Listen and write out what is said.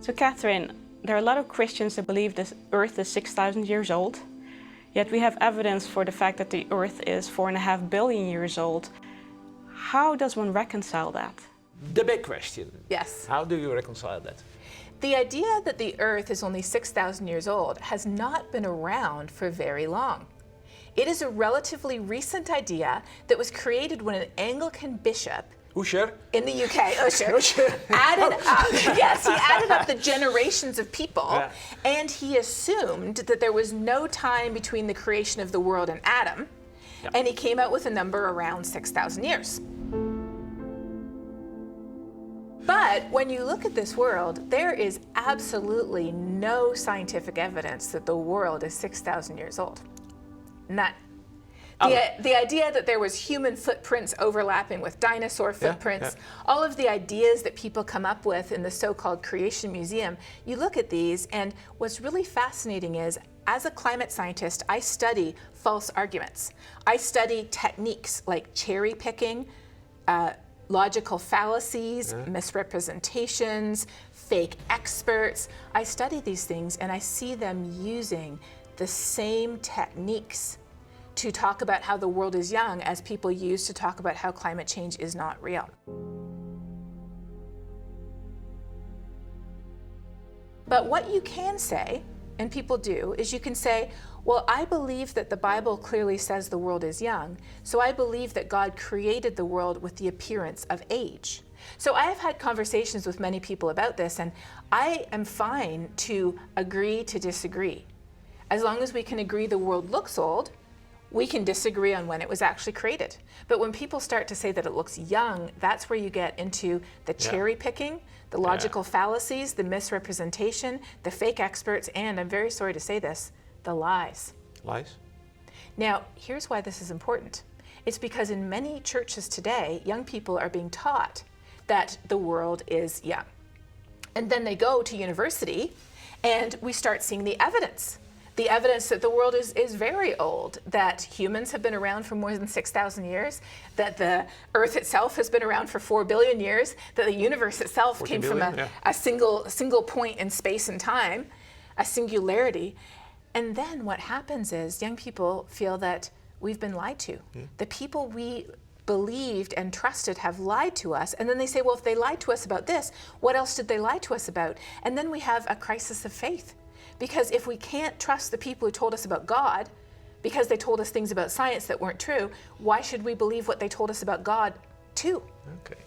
So Katharine, there are a lot of Christians that believe this Earth is 6,000 years old, yet we have evidence for the fact that the Earth is 4.5 billion years old. How does one reconcile that? The big question. Yes. How do you reconcile that? The idea that the Earth is only 6,000 years old has not been around for very long. It is a relatively recent idea that was created when an Anglican bishop Usher? in the UK, Usher, Usher. added up, yes, he added up the generations of people, Yeah. and he assumed that there was no time between the creation of the world and Adam, Yeah. and he came out with a number around 6,000 years. But when you look at this world, there is absolutely no scientific evidence that the world is 6,000 years old. None. The idea that there was human footprints overlapping with dinosaur footprints, all of the ideas that people come up with in the so-called Creation Museum, you look at these, and what's really fascinating is, as a climate scientist, I study false arguments. I study techniques like cherry picking, logical fallacies, misrepresentations, fake experts. I study these things and I see them using the same techniques to talk about how the world is young as people use to talk about how climate change is not real. But what you can say, and people do, is you can say, well, I believe that the Bible clearly says the world is young, so I believe that God created the world with the appearance of age. So I have had conversations with many people about this, and I am fine to agree to disagree. As long as we can agree the world looks old, we can disagree on when it was actually created. But when people start to say that it looks young, that's where you get into the cherry picking, the logical fallacies, the misrepresentation, the fake experts, and I'm very sorry to say this, the lies. Lies? Now, here's why this is important. It's because in many churches today, young people are being taught that the world is young. And then they go to university and we start seeing the evidence. The evidence that the world is very old, that humans have been around for more than 6,000 years, that the Earth itself has been around for 4 billion years, that the universe itself came from a single point in space and time, a singularity. And then what happens is young people feel that we've been lied to. The people we believed and trusted have lied to us, and then they say, well, if they lied to us about this, what else did they lie to us about? And then we have a crisis of faith. Because if we can't trust the people who told us about God, because they told us things about science that weren't true, why should we believe what they told us about God too? Okay.